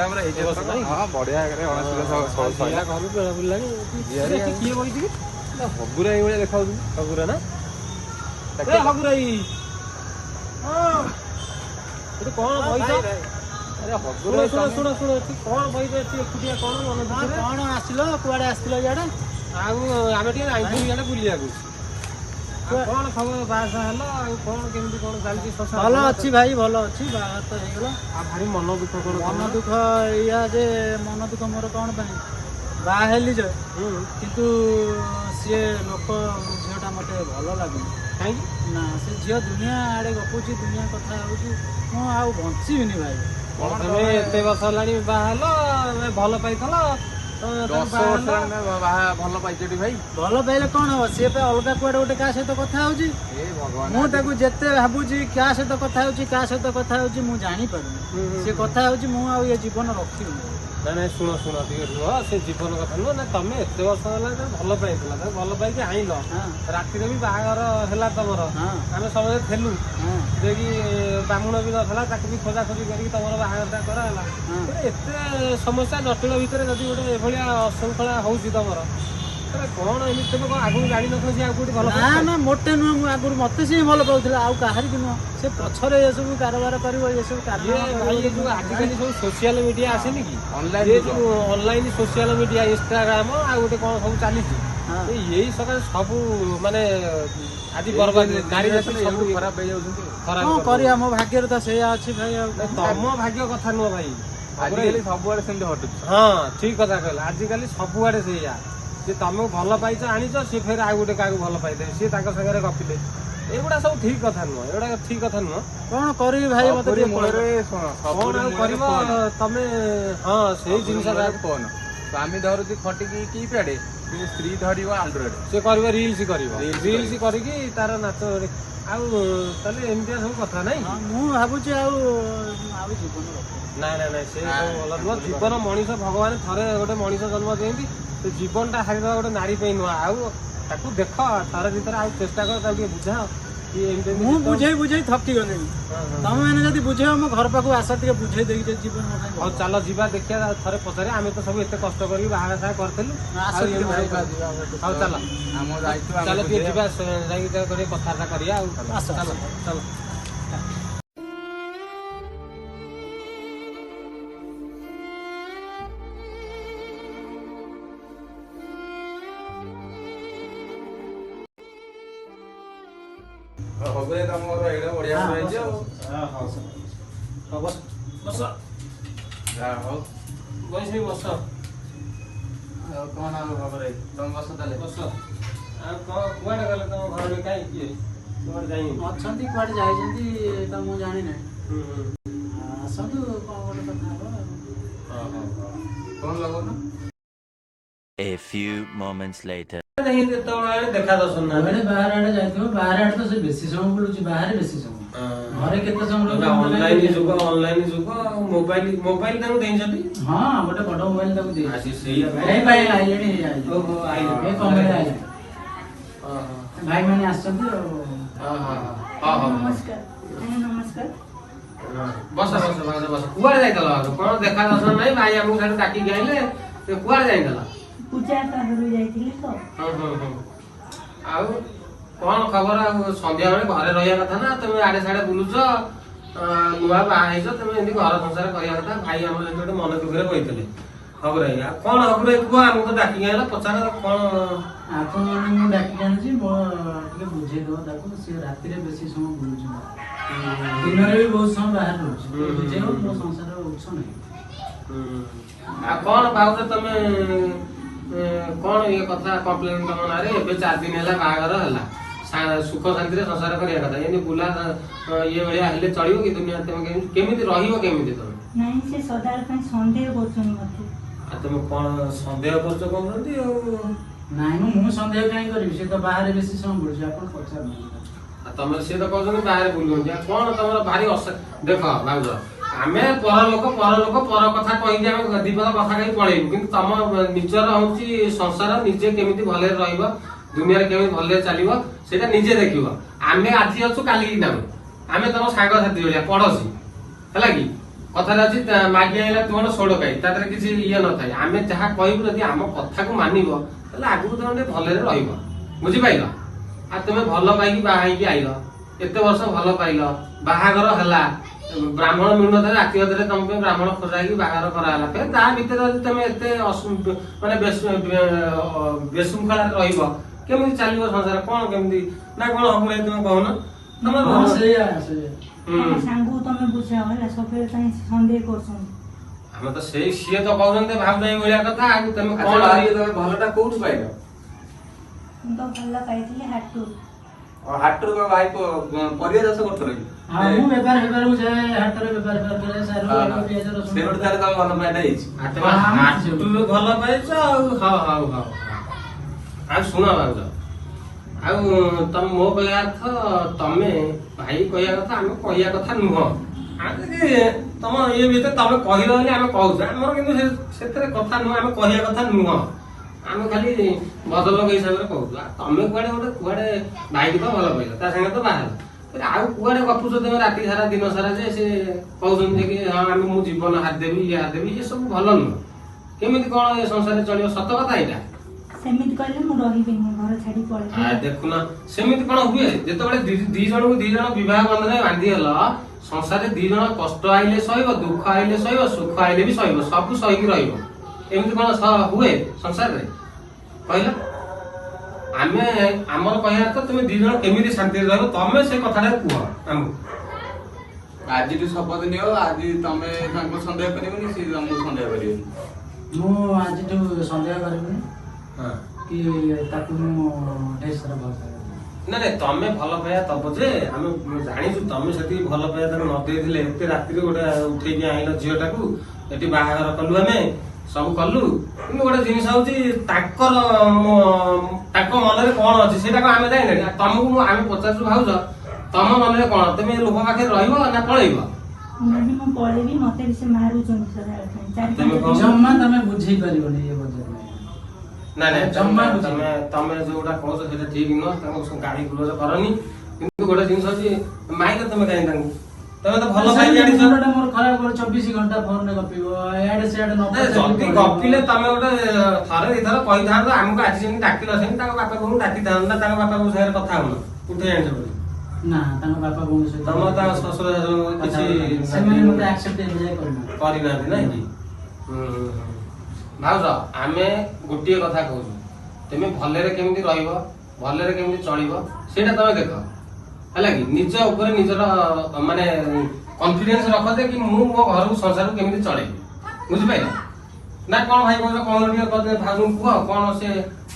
ଆମର ହେଇଛି ହଁ ବଢିଆ ଆଗରେ ସଇଲା ଘରୁ ବେଳା ବୁଲିଲାଣି କିଏ ବଇଛି କି ହଗୁରା ଏଇଭଳିଆ ଦେଖାଉଛୁ ହଗୁରା ନା ହଗୁରାଇ ଏଠି କଣ ବଇଛ ଆରେ ହଗୁରା ଶୁଣ ଏଠି କଣ ବଇଛ ଏଠି ଏକୁଟିଆ କଣ ମନେ କଣ ଆସିଲ କୁଆଡେ ଆସିଥିଲ ଇଆଡେ ଆଉ ଆମେ ଟିକେ ଯାଇଥିଲୁ ଇଆଡେ ବୁଲିବାକୁ କଣ ଖବର ବାହାସାହା ହେଲା ଆଉ କଣ କେମିତି କଣ ଚାଲିଛି ଭଲ ଅଛି ଭାଇ ଭଲ ଅଛି ବାହାଘର ତ ହେଇଗଲା ଆଉ ଭାରି ମନ ଦୁଃଖ କଣ ମନ ଦୁଃଖ ଏଇଆ ଯେ ମନ ଦୁଃଖ ମୋର କଣ ପାଇଁ ବାହା ହେଲି ଯେ କିନ୍ତୁ ସିଏ ଲୋକ ଝିଅଟା ମତେ ଭଲ ଲାଗୁନି କାହିଁକି ନା ସେ ଝିଅ ଦୁନିଆ ଆଡେ ଗପୁଛି ଦୁନିଆ କଥା ହଉଛି ମୁଁ ଆଉ ବଞ୍ଚିବିନି ଭାଇ ତମେ ଏତେ ବର୍ଷ ହେଲାଣି ବାହା ହେଲ ଭଲ ପାଇଥିଲ 10 ବର୍ଷ ଭଲ ପାଇଛଟି ଭାଇ ଭଲ ପାଇଲେ କଣ ହବ ସିଏ ପାଇଁ ଅଲଗା କୁଆଡେ ଗୋଟେ କାହା ସହିତ କଥା ହଉଛି ମୁଁ ତାକୁ ଯେତେ ଭାବୁଛି କାହା ସହିତ କଥା ହଉଛି ମୁଁ ଜାଣିପାରୁନି ସିଏ କଥା ହଉଛି ମୁଁ ଆଉ ଏ ଜୀବନ ରଖିବିନି ନାଇଁ ଶୁଣ ଟିକେ ରୁହ ସେ ଜୀବନ କଥା ନୁହଁ ନା ତମେ ଏତେ ବର୍ଷ ହେଲା ଭଲ ପାଇଥିଲ ତମେ ଭଲ ପାଇକି ଆଇଲ ରାତିରେ ବି ବାହାଘର ହେଲା ତମର ଆମେ ସମସ୍ତେ ଥିଲୁ ଯାଇକି ବ୍ରାହ୍ମଣ ବି ନଥିଲା ତାକୁ ବି ଖୋଜାଖୋଜି କରିକି ତମର ବାହାଘରଟା କରାହେଲା ଏତେ ସମସ୍ୟା ଜଟିଳ ଭିତରେ ଯଦି ଗୋଟେ ଏଭଳିଆ ଅଶୃଙ୍ଖଳା ହଉଛି ତମର କଣ ଏମିତି ତମେ କଣ ଆଗରୁ ଜାଣିନଥିଲ ସେ ଆଉ କୋଉଠି ଭଲ ନା ମୋଟେ ନୁହଁ ମୁଁ ଆଗରୁ ମତେ ସିଏ ଭଲ ପାଉଥିଲା ଆଉ କାହାରିକି ନୁହଁ ସେ ପଛରେ ଏସବୁ କାରବାର କରିବ ଏସବୁ ଆଜିକାଲି ସବୁ ସୋସିଆଲ ମିଡିଆ ଆସେନି କି ଅନଲାଇନ ସୋସିଆଲ ମିଡିଆ ଇନଷ୍ଟାଗ୍ରାମ ଆଉ ଗୋଟେ କଣ ସବୁ ଚାଲିଛି ଏଇ ସକାଶେ ସବୁ ମାନେ ଆଜି ବର୍ବାଦ ନାରୀ ସବୁ ଖରାପ ହେଇଯାଉଛନ୍ତି କଣ କରିବା ମୋ ଭାଗ୍ୟରେ ତ ସେଇଆ ଅଛି ଭାଇ ଆଉ ତମ ଭାଗ୍ୟ କଥା ନୁହଁ ଭାଇ ଆଜିକାଲି ସବୁଆଡେ ସେମିତି ହଟୁଛି ହଁ ଠିକ କଥା କହିଲ ଆଜିକାଲି ସବୁଆଡେ ସେଇଆ ସେ ତମକୁ ଭଲ ପାଇଛ ଆଣିଛ ସିଏ ଫେର ଆଉ ଗୋଟେ କାହାକୁ ଭଲ ପାଇଦେବେ ସିଏ ତାଙ୍କ ସାଙ୍ଗରେ ଗପିଲେ ଏଗୁଡା ସବୁ ଠିକ କଥା ନୁହଁ ଏଗୁଡା ଠିକ କଥା ନୁହଁ କଣ କରିବି ଭାଇ ମତେ କଣ ଆଉ କରିବ ତମେ ହଁ ସେଇ ଜିନିଷ ଫୋନ ସ୍ୱାମୀ ଧରୁଛି ଖଟିକି କି ପ୍ୟାଡେ କିନ୍ତୁ ସ୍ତ୍ରୀ ଧରିବ ଆଣ୍ଡ୍ରଏଡ ସେ କରିବ ରିଲ୍ସ କରିକି ତାର ନାଚ ଆଉ ତାହେଲେ ଏମିତିଆ ସବୁ କଥା ନାଇଁ ମୁଁ ଭାବୁଛି ଆଉ ଜୀବନ ନାଇଁ ସେ ଭଲ ନୁହଁ ଜୀବନ ମଣିଷ ଭଗବାନ ଥରେ ଗୋଟେ ମଣିଷ ଜନ୍ମ ଦିଅନ୍ତି ସେ ଜୀବନଟା ହାରିଦବା ଗୋଟେ ନାରୀ ପାଇଁ ନୁହଁ ଆଉ ତାକୁ ଦେଖ ଥରେ ଭିତରେ ଆଉ ଚେଷ୍ଟା କର ତାକୁ ଟିକେ ବୁଝାଅ ମୁଁ ବୁଝେଇ ଥକି ଗଲିଣି ତମେ ମାନେ ଯଦି ବୁଝେଇବ ମୋ ଘର ପାଖକୁ ଆସ ଟିକେ ବୁଝେଇ ଦେଇକି ଜୀବନ ହଉ ଚାଲ ଯିବା ଦେଖିବା ଥରେ ପଚାରେ ଆମେ ତ ସବୁ ଏତେ କଷ୍ଟ କରିକି ବାହାଘର କରିଥିଲୁ ହଉ ଚାଲ ଟିକେ ଯିବା ଯାଇକି କଥାବାର୍ତ୍ତା କରିବା ଆଉ ଚାଲ ହବରେ ତମର ଏଇଟା ବଢିଆ ହେଇଛି ଆଉ ବସ ଯାହା ହଉ ବସ ଆଉ କଣ ଆଉ ଖବର ତମେ ବସ ତାହେଲେ ବସ ଆଉ କଣ କୁଆଡେ ଗଲେ ତମ ଘରେ କାହିଁ କିଏ କୁଆଡେ ଯାଇନି ଅଛନ୍ତି କୁଆଡେ ଯାଇଛନ୍ତି ତ ମୁଁ ଜାଣିନାହିଁ ଆସନ୍ତୁ କଣ ଗୋଟେ କଥା ହବ କଣ ଲଗଉନ A few moments later ଦେଖା ଦର୍ଶନ ବାହାର ଆଡେ ଯାଇଥିବ ବାହାର ଆଡେ ତ ସେ ବେଶୀ ସମୟ ବୁଲୁଛି ବାହାରେ ବେଶୀ ସମୟ ଘରେ କେତେ ସମୟ ଅନଲାଇନ ଯୁଗ ମୋବାଇଲ ତାଙ୍କୁ ଦେଇଛନ୍ତି ହଁ ଗୋଟେ ବଡ ମୋବାଇଲ ତାକୁ ଦେଇଛି ଭାଇ ମାନେ ଆସିଛନ୍ତି ବସ କୁଆଡେ ଯାଇଥିଲ କଣ ଦେଖା ଦର୍ଶନ ନାହିଁ ଭାଇ ଆମକୁ ସାଡେ ଡାକିକି ଆଇଲେ କୁଆଡେ ଯାଇଥିଲ ପୂଜା ପାଖରୁ ଯାଇଥିଲି ତ ଆଉ କଣ ଖବର ଆଉ ସନ୍ଧ୍ୟାବେଳେ ଘରେ ରହିବା କଥା ନା ତମେ ଆଡେ ସାଡେ ବୁଲୁଛ ନୂଆ ବାହା ହେଇଛ ତମେ ଏମିତି ଘର ସଂସାର କରିବା କଥା ଭାଇ ଆମର ଏମିତି ଗୋଟେ ମନ ଦୁଃଖରେ କହିଥିଲେ ହବରେ ଆଉ କଣ ହବରେ କୁହ ଆମକୁ ତ ଡାକିକି ଆଇଲ ପଚାର କଣ ଆପଣ ମୁଁ ଡାକିକି ଆଣୁଛି ଟିକେ ବୁଝେଇଦବ ତାକୁ ସିଏ ରାତିରେ ବେଶୀ ସମୟ ବୁଲୁଛି ଦିନରେ ବି ବହୁତ ସମୟ ବାହାରେ ରହୁଛି ବୁଝେଇବ ମୋ ସଂସାର ଉତ୍ସ ନାହିଁ ଆଉ କଣ ଭାବୁଛ ତମେ କଣ ଇଏ କଥା କମ୍ପ୍ଲେନ ତମ ନାଁରେ ଏବେ 4 ଦିନ ହେଲା ବାହାଘର ହେଲା ସୁଖ ଶାନ୍ତିରେ ସଂସାର କରିବା କଥା ଏମିତି ବୁଲା ଇଏ ଭଳିଆ ହେଲେ ଚଳିବ କି ଦୁନିଆ ତମେ କେମିତି ରହିବ କେମିତି ତମେ ନାଇଁ ସେ ସଦାବେଳେ ପାଇଁ ସନ୍ଦେହ କରୁଛନ୍ତି ମତେ ଆଉ ତମେ କଣ ସନ୍ଦେହ କରୁଛ କହୁଛନ୍ତି ଆଉ ନାଇଁ ମୁଁ ସନ୍ଦେହ କାହିଁ କରିବି ସେ ତ ବାହାରେ ବେଶୀ ସମୟ ବୁଲୁଛି ଆପଣ ପଚାରୁନାହାନ୍ତି ଆଉ ତମେ ସିଏ ତ କହୁଛନ୍ତି ବାହାରେ ବୁଲୁଛନ୍ତି ଆଉ କଣ ତମର ଭାରି ଦେଖ ଭାଉଜ ଆମେ ପର ଲୋକ ପର କଥା କହିକି ଆମେ ଦିପଦ କଥା କହି ପଳେଇବୁ କିନ୍ତୁ ତମ ନିଜର ହଉଛି ସଂସାର ନିଜେ କେମିତି ଭଲରେ ରହିବ ଦୁନିଆରେ କେମିତି ଭଲରେ ଚାଲିବ ସେଇଟା ନିଜେ ଦେଖିବ ଆମେ ଆଜି ଅଛୁ କାଲିକି ନାହୁଁ ଆମେ ତମ ସାଙ୍ଗସାଥି ଭଳିଆ ପଡୋଶୀ ହେଲା କି କଥାରେ ଅଛି ମାଗି ଆଇଲା ତୁମର ଷୋଳ ଖାଇ ତା ଦେହରେ କିଛି ଇଏ ନଥାଏ। ଆମେ ଯାହା କହିବୁ ଯଦି ଆମ କଥାକୁ ମାନିବ ତାହେଲେ ଆଗକୁ ତମେ ଟିକେ ଭଲରେ ରହିବ, ବୁଝିପାଇଲ? ଆଉ ତମେ ଭଲ ପାଇକି ବାହା ହେଇକି ଆଇଲ, ଏତେ ବର୍ଷ ଭଲ ପାଇଲ, ବାହାଘର ହେଲା, ବ୍ରାହ୍ମଣ ମିଳୁନଥାଏ, ରାତି ଅଧରେ ତମ ପାଇଁ ବ୍ରାହ୍ମଣ ଖୋଜା ହେଇକି ବାହାଘର କରାହେଲା। ଫେର ତା ଭିତରେ ଯଦି ତମେ ଏତେ ମାନେ ବେଶୃଙ୍ଖଳାରେ ରହିବ କେମିତି ଚାଲିବ ସଂସାର? କଣ କେମିତି ନା କଣ ହବ ଭାଇ ତମେ କହୁନ? ତମେ ତମ ସାଙ୍ଗକୁ ତମେ ବୁଝାଅ ହେଲା, ସବୁବେଳେ ପାଇଁ ସନ୍ଦେହ କରୁଛନ୍ତି। ଆମେ ତ ସେଇ ସିଏ ତ କହୁଛନ୍ତି ଭାଉଜ ଏଇ ଭଳିଆ କଥା, ଆଉ ତମେ କଣ ତମେ ଭଲଟା କୋଉଠୁ ପାଇଲ? ମୁଁ ତ ଭଲ ପାଇଥିଲି ହାଟରୁ। ହାଟରୁ ଭାଇ ପରିବା ଚାଷ କରୁଥିଲ କି? ହଁ ମୁଁ ବେପାର କୁ ଯାଏ, ହାଟରେ ବେପାର କରେ, ସାରୁ ପିଆଜ ରସୁଣ। ସେଉଠୁ ତାହେଲେ ତମ ଭଲ ପାଇଟା ହେଇଛି। ହାଟରୁ ଭଲ ପାଇଛ ଆଉ। ହଉ ହଉ ହଉ ଆଉ ଶୁଣ ଭାଉଜ, ଆଉ ତମେ ମୋ କହିବା ଅର୍ଥ ତମେ ଭାଇ କହିବା କଥା, ଆମେ କହିବା କଥା ନୁହଁ। ତମ ଇଏ ଭିତରେ ତମେ କହିଲ ବୋଲି ଆମେ କହୁଛୁ, ଆମର କିନ୍ତୁ ସେଥିରେ କଥା ନୁହଁ, ଆମେ କହିବା କଥା ନୁହଁ। ଆମେ ଖାଲି ଭଦ୍ରଲୋକ ହିସାବରେ କହୁଛୁ। ତମେ କୁଆଡେ ଭାଇକି ତ ଭଲ ପାଇଲ, ତା ସାଙ୍ଗେ ତ ବାହାହେଲ, ଆଉ କୁଆଡେ ଗପୁଛ ତମେ ରାତି ସାରା ଦିନ ସାରା ଯେ ସେ କହୁଛନ୍ତି କି ହଁ ଆମେ ମୁଁ ଜୀବନ ହାରିଦେବି ଇଏ ହାରିଦେବି, ଏ ସବୁ ଭଲ ନୁହଁ। କେମିତି କଣ ଏ ସଂସାରରେ ଚଳିବ? ସତ କଥା ଏଇଟା। ସେମିତି କହିଲେ ମୁଁ ରହିବିନି, ଘର ଛାଡି ପଳେଇବି। ଦେଖୁନ ସେମିତି କଣ ହୁଏ? ଯେତେବେଳେ ଦି ଜଣଙ୍କୁ ଦି ଜଣ ବିବାହ ବନ୍ଧନରେ ବାନ୍ଧିଗଲ, ସଂସାରରେ ଦି ଜଣ କଷ୍ଟ ଆଇଲେ ସହିବ, ଦୁଃଖ ଆଇଲେ ସହିବ, ସୁଖ ଆଇଲେ ବି ସହିବ, ସବୁ ସହିକି ରହିବ। ଏମିତି କଣ ହୁଏ ସଂସାରରେ କହିଲ? ଆମେ ଆମର କହିବା ତ ତମେ ଦି ଜଣ କେମିତି ଶାନ୍ତିରେ ରହିବ, ତମେ ସେ କଥାଟା କୁହ ଆମକୁ। ଆଜିଠୁ ଶପଥ ନିଅ, ଆଜି ତମେ ତାଙ୍କୁ ସନ୍ଦେହ କରିବନି, ସିଏ ତମକୁ ସନ୍ଦେହ କରିବେନି। ମୁଁ ଆଜିଠୁ ସନ୍ଦେହ କରିବିନି କି ତାକୁ ମୁଁ ଢେର ଭଲ ପାଇବି। ନାଇଁ ତମେ ଭଲ ପାଇବା ଦବ ଯେ ଆମେ ଜାଣିଛୁ ତମେ ସେତିକି ଭଲ ପାଇବା ତାକୁ ନ ଦେଇଥିଲେ ଏତେ ରାତିରେ ଗୋଟେ ଉଠେଇକି ଆଣିଲ ଝିଅଟାକୁ, ଏଠି ବାହାଘର କଲୁ, ଆମେ ସବୁ କଲୁ, କିନ୍ତୁ ଗୋଟେ ଜିନିଷ ହଉଛି ତାଙ୍କ ମନରେ କଣ ଅଛି ସେଇଟାକୁ ଆମେ ଜାଣିଲେ। ତମକୁ ଆମେ ପଚାରୁଛୁ ଭାଉଜ ତମ ମନରେ କଣ? ତମେ ଲୋକ ପାଖରେ ରହିବ ନା ପଳେଇବ? ମୁଁ ପଳେଇବି, ମତେ ବି ସେ ମାରୁଛନ୍ତି ସଦାବେଳେ। ଜମା ତମେ ବୁଝେଇ ପାରିବନି ଏ ବଜାର। ନାଇଁ ତମେ ଯୋଉଟା କହୁଛ ସେଇଟା ଠିକ ନୁହଁ, ତାଙ୍କୁ ଗାଳି ଗୁଲଜ କରନି। କିନ୍ତୁ ଗୋଟେ ଜିନିଷ ଅଛି, ମାଇକ ତମେ କାହିଁ ତାଙ୍କୁ, ତମେ ତ ଭଲ ପାଇ ଜାଣିଛ। ମୋର ଖରାପ କରି 24 ଘଣ୍ଟା ଫୋନରେ ଗପିବ, ଇଆଡେ ସିଆଡେ ନ ଯଦି ଗପିଲେ ତମେ ଗୋଟେ ଥରେ ଦିଥର କହିଥାନ୍ତ ଆମକୁ ଆଜି ଯେମିତି ଡାକିଲ ସେମିତି ତାଙ୍କ ବାପା ବୋଉ ଡାକିଥାନ୍ତ ନା, ତାଙ୍କ ବାପା ବୋଉ ସାଙ୍ଗରେ କଥା ହଉନ ଉଠେଇ ଆଣିଛ ବୋଲି? ନା ତାଙ୍କ ବାପା ବୋଉ ସହିତ ତମ ତା ଶ୍ୱଶୁର କିଛି ସେମାନେ ମତେ ଆକ୍ସେପ୍ଟ କରିନାହାନ୍ତି ନାଇଁ କି? ଭାଉଜ ଆମେ ଗୋଟିଏ କଥା କହୁଛୁ, ତମେ ଭଲରେ କେମିତି ରହିବ, ଭଲରେ କେମିତି ଚଳିବ ସେଇଟା ତମେ ଦେଖ ହେଲା କି? ନିଜ ଉପରେ ନିଜର ମାନେ କନଫିଡେନ୍ସ ରଖ ଯେ କି ମୁଁ ମୋ ଘରକୁ ସଂସାରକୁ କେମିତି ଚଳେଇବି, ବୁଝିପାରିଲ ନା? କଣ ଭାଇ କହୁଛ କଣ ଟିକେ ଭାଉଜଙ୍କୁ କୁହ କଣ ସେ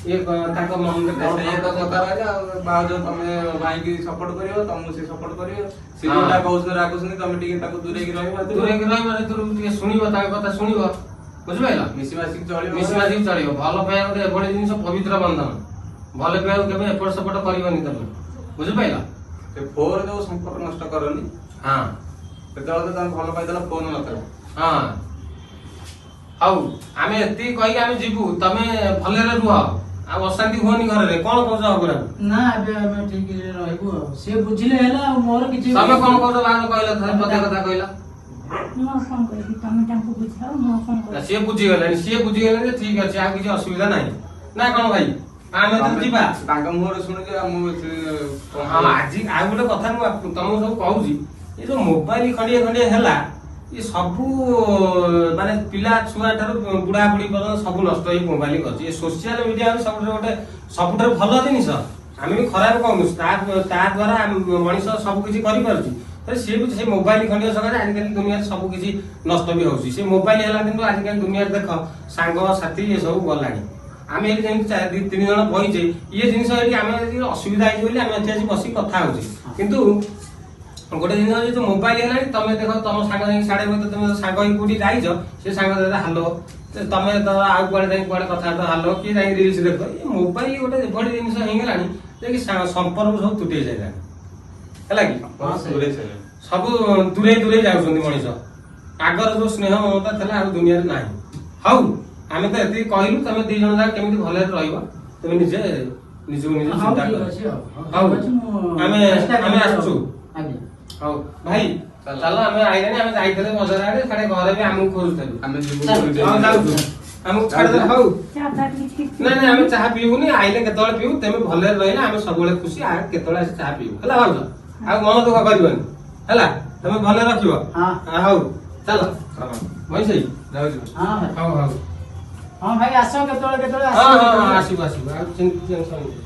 ଇଏ ତାଙ୍କ ମନରେ କଥା ରହିଲା ଆଉ। ଭାଉଜ ତମେ ଭାଇକି ସପୋର୍ଟ କରିବ, ତମକୁ ସେ ସପୋର୍ଟ କରିବ, ସେ ଯୋଉଟା କହୁଛନ୍ତି ରାଗୁଛନ୍ତି ତମେ ଟିକେ ତାକୁ ଦୂରେଇକି ରହିବ, ଟିକେ ଶୁଣିବ, ତାଙ୍କ କଥା ଶୁଣିବ, ବୁଝିପାରିଲ? ମିଶି ମାସିକି ଚଳିବ। ଭଲ ପାଇବା ଗୋଟେ ଏଭଳି ଜିନିଷ, ପବିତ୍ର ବନ୍ଧନ। ଭଲ ପାଇବାକୁ କେବେ ଏପଟ ସେପଟ କରିବନି ତମେ, ବୁଝିପାରିଲ? ସେ ଫୋନ ଯୋଉ ସମ୍ପର୍କ ନଷ୍ଟ କରନି। ହଁ ସେତେବେଳେ ତ ତମେ ଭଲ ପାଇଦେଲ, ଫୋନ ନଥିଲା। ହଁ ହଉ ଆମେ ଏତିକି କହିକି ଆମେ ଯିବୁ, ତମେ ଭଲରେ ରୁହ ଆଉ ଅଶାନ୍ତି ହୁଅନି ଘରରେ। କଣ କହୁଛ ଅଗୁରା? ନା ଏବେ ଆମେ ଠିକ ରହିବୁ ଆଉ, ସିଏ ବୁଝିଲେ ହେଲା ଆଉ ମୋର କିଛି। ତମେ କଣ କହୁଛ ବାହାଘର କହିଲ, ପଦେ କଥା କହିଲ? ମୁଁ କଣ କହିବି, ତମେ ତାଙ୍କୁ ବୁଝାଅ, ମୁଁ କଣ କହିବି? ସିଏ ବୁଝିଗଲେଣି ଯେ ଠିକ ଅଛି, ଆଉ କିଛି ଅସୁବିଧା ନାହିଁ ନା କଣ ଭାଇ? ଆମେ ତ ଯିବା ତାଙ୍କ ମୁହଁରେ ଶୁଣିକି ଆଜି। ଆଉ ଗୋଟେ କଥା ମୁଁ ତମକୁ ସବୁ କହୁଛି, ଏ ଯୋଉ ମୋବାଇଲ ଖଣ୍ଡିଏ ହେଲା, ଏ ସବୁ ମାନେ ପିଲା ଛୁଆ ଠାରୁ ବୁଢା ବୁଢୀ ପର୍ଯ୍ୟନ୍ତ ସବୁ ନଷ୍ଟ ହେଇ ମୋବାଇଲ କରିଛି। ଏ ସୋସିଆଲ ମିଡିଆ ସବୁଠାରୁ ଭଲ ଜିନିଷ, ଆମେ ବି ଖରାପ କହୁନୁ, ତା ଦ୍ଵାରା ମଣିଷ ସବୁ କିଛି କରିପାରୁଛି। ସିଏ ବି ସେ ମୋବାଇଲ ଖଣ୍ଡିଆ ସକାଶେ ଆଜିକାଲି ଦୁନିଆରେ ସବୁ କିଛି ନଷ୍ଟ ବି ହଉଛି। ସେ ମୋବାଇଲ ହେଲା କିନ୍ତୁ ଆଜିକାଲି ଦୁନିଆରେ ଦେଖ ସାଙ୍ଗ ସାଥି ଏ ସବୁ ଗଲାଣି। ଆମେ ଏଠି ଯେମିତି 2-3 ଜଣ ବହିଛେ, ଇଏ ଜିନିଷ ଏଠି ଆମେ ଅସୁବିଧା ହେଇଛି ବୋଲି ଆମେ ଏଠି ଆଜି ବସିକି କଥା ହଉଛେ। କିନ୍ତୁ ଗୋଟେ ଜିନିଷ ହଉଛି ଯୋଉ ମୋବାଇଲ ହେଲାଣି, ତମେ ଦେଖ ତମ ସାଙ୍ଗ ଯାଇକି ସାଢେ ତମେ ସାଙ୍ଗ ହେଇକି କୋଉଠି ଯାଇଛ, ସେ ସାଙ୍ଗ ହାଲୋ, ତମେ ତ ଆଉ କୁଆଡେ ଯାଇକି କୁଆଡେ କଥାବାର୍ତ୍ତା ହାଲୋ, କିଏ ଯାଇକି ରିଲ୍ସ ଦେଖ। ଏ ମୋବାଇଲ ଗୋଟେ ଏଭଳି ଜିନିଷ ହେଇଗଲାଣି ଯେ କି ସମ୍ପର୍କ ସବୁ ତୁଟେଇ ଯାଇଲାଣି, ହେଲା କି? ସବୁ ଦୂରେଇ ଯାଉଛନ୍ତି ମଣିଷ। ଆଗର ଯୋଉ ସ୍ନେହ ମମତା ଥିଲା ଆଉ ଦୁନିଆରେ ନାହିଁ। ହଉ ଆମେ ତ ଏତିକି କହିଲୁ, ତମେ 2 ଜଣ ଯାକ କେମିତି ଭଲରେ ରହିବ ତମେ ନିଜକୁ ନିଜେ ଚିନ୍ତା କର। ହଉ ଆମେ ଆସୁଛୁ। ହଉ ଭାଇ ଚାଲ ଆମେ ଆଇଲେଣି ଆମେ ଯାଇଥିଲେ ବଜାର ଆଡେ ସାଡେ ଘରେ ବି ଆମକୁ ଖୋଜୁଥିଲୁ ଆମେ ଯିବୁ ଚାଲ। ବୁଲି ହଁ ଦେଇକି। ଯାଉଛୁ ଆମକୁ ଛାଡ଼ିଦେଲେ ହଉ ଚା ଫା କିଛି ନାଇଁ ନାଇଁ ଆମେ ଚାହା ପିଇବୁନି ଆଇଲେ କେତେବେଳେ ପିଇବୁ ତେମେ ଭଲରେ ରହିଲେ ଆମେ ସବୁବେଳେ ଖୁସି ଆଉ କେତେବେଳେ ଆସି ଚାହା ପିଇବୁ ହେଲା ଭାଉଜ ଆଉ ମନ ଦୁଃଖ କରିବନି ହେଲା ତମେ ଭଲରେ ରଖିବ ହଁ। ହଉ ଚାଲ ଭଇସେଇ ଯାଉଛୁ। ହଁ ଭାଇ ହଉ ହଉ ହଁ ଭାଇ ଆସ କେତେବେଳେ କେତେବେଳେ ହଁ ହଁ ହଁ ଆସିବ ଆସିବୁ ଆସିବୁ ଆଉ ଟେନସନ ନାହିଁ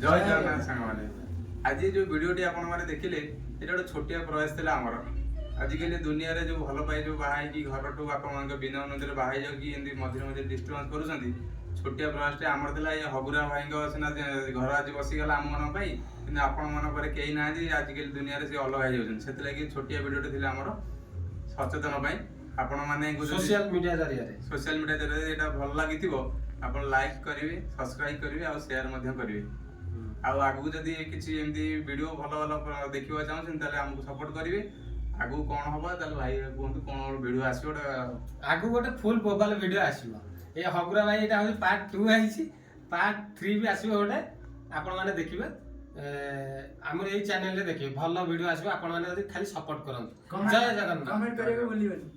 ଜୟ ଜଗନ୍ନାଥ ସାଙ୍ଗମାନେ ଆଜି ଯୋଉ ଭିଡିଓଟି ଆପଣମାନେ ଦେଖିଲେ ଏଇଟା ଗୋଟେ ଛୋଟିଆ ପ୍ରୟାସ ଥିଲା ଆମର। ଆଜିକାଲି ଦୁନିଆରେ ଯୋଉ ଭଲ ପାଇ ଯୋଉ ବାହା ହେଇକି ଘରଠୁ ବାପା ମାଙ୍କ ବିନା ଅନୁମତିରେ ବାହା ହେଇଯାଉକି ଏମିତି ମଝିରେ ମଝିରେ ଡିଷ୍ଟର୍ବାନ୍ସ କରୁଛନ୍ତି ଛୋଟିଆ ପ୍ରୟାସଟି ଆମର ଥିଲା। ଏଇ ହଗୁରା ଭାଇଙ୍କ ସିନା ଘର ଆଜି ବସିଗଲା ଆମ ମାନଙ୍କ ପାଇଁ କିନ୍ତୁ ଆପଣ ମାନଙ୍କରେ କେହି ନାହାନ୍ତି ଆଜିକାଲି ଦୁନିଆରେ ସେ ଅଲଗା ହେଇଯାଉଛନ୍ତି। ସେଥିଲାଗି ଛୋଟିଆ ଭିଡିଓଟି ଥିଲା ଆମର ସଚେତନ ପାଇଁ। ଆପଣମାନେ ସୋସିଆଲ ମିଡିଆ ଜରିଆରେ ସୋସିଆଲ ମିଡିଆ ଜରିଆରେ ଏଇଟା ଭଲ ଲାଗିଥିବ ଆପଣ ଲାଇକ୍ କରିବେ ସବସ୍କ୍ରାଇବ କରିବେ ଆଉ ସେୟାର ମଧ୍ୟ କରିବେ। ଆଉ ଆଗକୁ ଯଦି କିଛି ଏମିତି ଭିଡିଓ ଭଲ ଭଲ ଦେଖିବାକୁ ଚାହୁଁଛନ୍ତି ତାହେଲେ ଆମକୁ ସପୋର୍ଟ କରିବେ। ଆଗକୁ କଣ ହବ ତାହେଲେ ଭାଇ କୁହନ୍ତୁ କଣ ଭିଡିଓ ଆସିବ ଗୋଟେ ଆଗକୁ ଗୋଟେ ଫୁଲ ପ୍ରୋଫାଇଲ ଭିଡିଓ ଆସିବ ଏ ହଗୁରା ଭାଇ ଏଇଟା ହଉଛି ପାର୍ଟ 2 ହେଇଛି ପାର୍ଟ 3 ବି ଆସିବ ଗୋଟେ ଆପଣ ମାନେ ଦେଖିବେ ଆମର ଏଇ ଚ୍ୟାନେଲରେ ଦେଖିବେ ଭଲ ଭିଡିଓ ଆସିବ ଆପଣ ମାନେ ଯଦି ଖାଲି ସପୋର୍ଟ କରନ୍ତୁ ଜୟ ଜଗନ୍ନାଥ କମେଣ୍ଟ କରିବାକୁ ଭୁଲିବେନି।